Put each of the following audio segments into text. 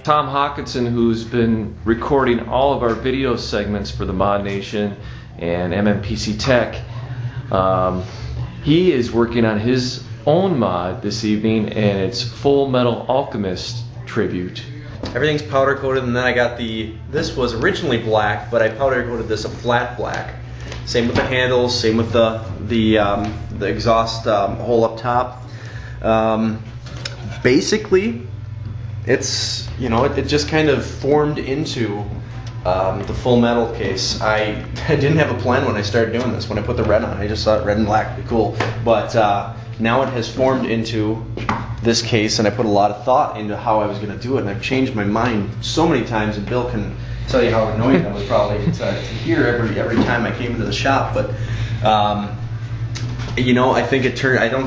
Tom Hawkinson, who's been recording all of our video segments for the Mod Nation and MMPC Tech. He is working on his own mod this evening, and it's Full Metal Alchemist tribute. Everything's powder coated, and then I got this was originally black, but I powder coated this a flat black. Same with the handles, same with the exhaust hole up top. Basically, it's, you know, it just kind of formed into the full metal case. I didn't have a plan when I started doing this. When I put the red on, I just thought red and black would be cool. But now it has formed into this case, and I put a lot of thought into how I was going to do it, and I've changed my mind so many times, and Bill can tell you how annoying that was probably to hear every time I came into the shop. But you know, I don't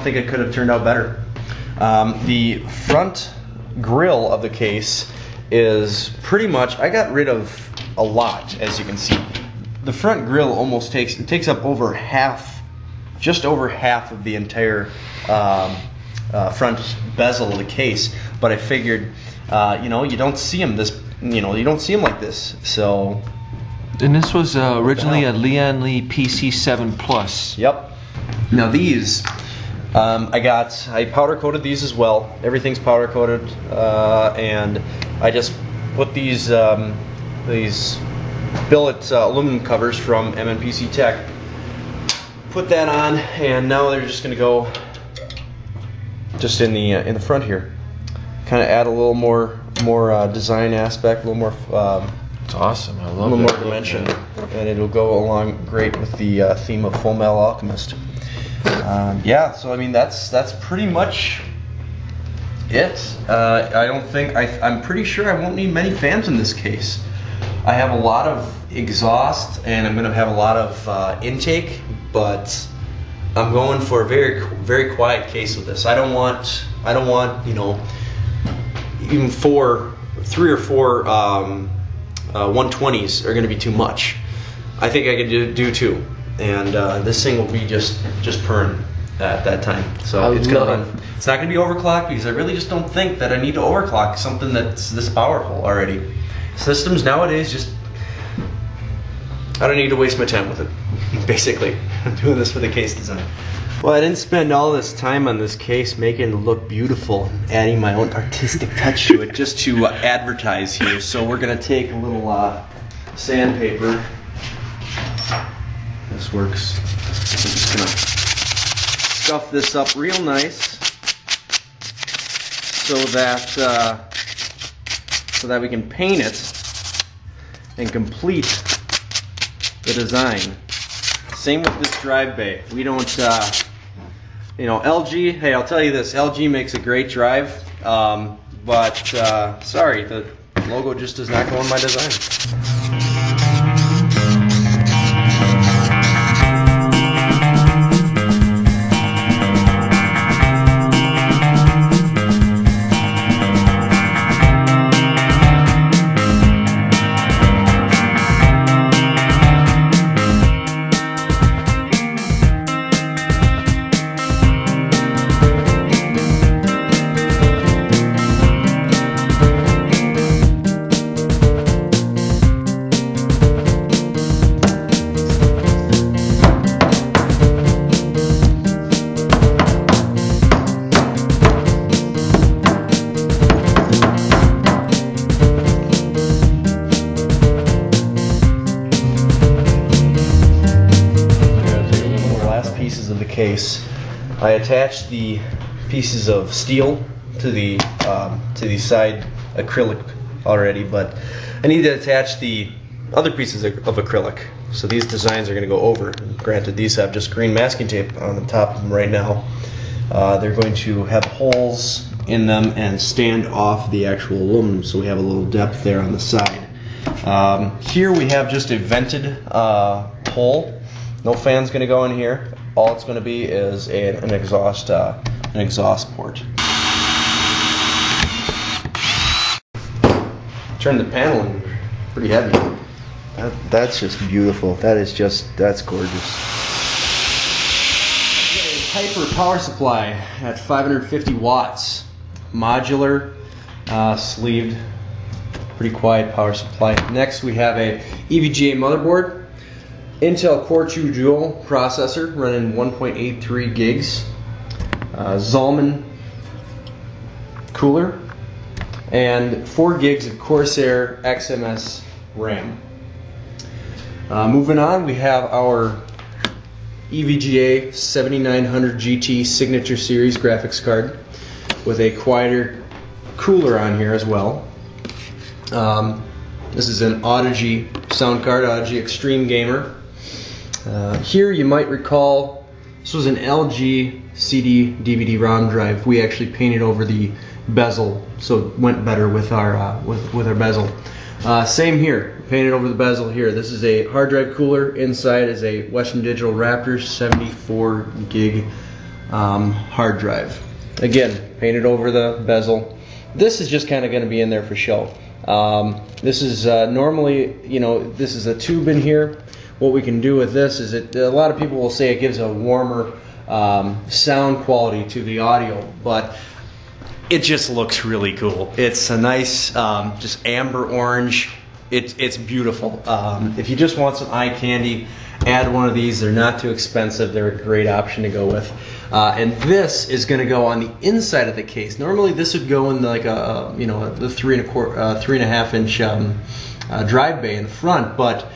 think it could have turned out better. The front grill of the case is pretty much, I got rid of a lot, as you can see. The front grill almost takes up over half, just over half of the entire front bezel of the case. But I figured, you know, you don't see them like this. So. And this was originally a Lian Li PC7 Plus. Yep. Now these, I powder coated these as well. Everything's powder coated, and I just put these billet aluminum covers from MMPC Tech. Put that on, and now they're just going to go just in the front here. Kind of add a little more design aspect, a little more. It's awesome. I love it. A little more dimension, and it'll go along great with the theme of Full Metal Alchemist. Yeah, so I mean that's pretty much it. I'm pretty sure I won't need many fans in this case. I have a lot of exhaust, and I'm going to have a lot of intake, but I'm going for a very quiet case with this. I don't want you know, even 3 or 4 120s are going to be too much. I think I could do 2, and this thing will be just purring at that time. So it's not going to be overclocked, because I really just don't think that I need to overclock something that's this powerful already. Systems nowadays, just, I don't need to waste my time with it. Basically, I'm doing this for the case design. Well, I didn't spend all this time on this case making it look beautiful, adding my own artistic touch to it just to advertise here. So we're going to take a little sandpaper. This works. I'm just going to scuff this up real nice so that we can paint it and complete the design. Same with this drive bay. We don't, you know, LG, hey, I'll tell you this, LG makes a great drive, but sorry, the logo just does not go in my design. Pieces of the case. I attached the pieces of steel to the side acrylic already, but I need to attach the other pieces of acrylic. So these designs are going to go over. Granted, these have just green masking tape on the top of them right now. They're going to have holes in them and stand off the actual aluminum, so we have a little depth there on the side. Here we have just a vented hole. No fan's going to go in here. All it's going to be is an exhaust port. Turn the panel in, pretty heavy. That's just beautiful. That's gorgeous. Hyper power supply at 550 watts, modular, sleeved pretty quiet power supply. Next we have a EVGA motherboard, Intel Core 2 Duo processor running 1.83 gigs, Zalman cooler, and 4 gigs of Corsair XMS RAM. Moving on, we have our EVGA 7900 GT Signature Series graphics card with a quieter cooler on here as well. This is an Audigy sound card, Audigy Extreme Gamer. Here you might recall this was an LG CD DVD ROM drive. We actually painted over the bezel so it went better with our with our bezel. Same here, painted over the bezel here. This is a hard drive cooler. Inside is a Western Digital Raptor 74 gig hard drive. Again, painted over the bezel. This is just kind of going to be in there for show. This is normally, you know, this is a tube in here. What we can do with this is a lot of people will say it gives a warmer sound quality to the audio, but it just looks really cool. It's a nice, just amber orange. It's beautiful. If you just want some eye candy, add one of these. They're not too expensive. They're a great option to go with. And this is going to go on the inside of the case. Normally, this would go in like a you know, the 3.5 inch drive bay in the front, but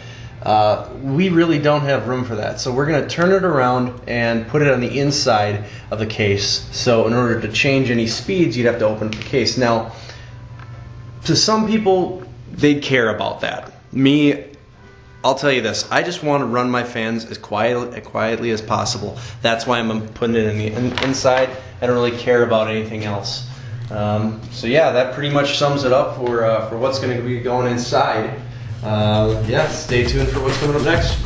we really don't have room for that. So we're going to turn it around and put it on the inside of the case. So in order to change any speeds, you'd have to open up the case. Now, to some people, they'd care about that. Me, I'll tell you this, I just want to run my fans as quietly as possible. That's why I'm putting it in the inside. I don't really care about anything else. So yeah, that pretty much sums it up for what's going to be going inside. Yeah, stay tuned for what's coming up next.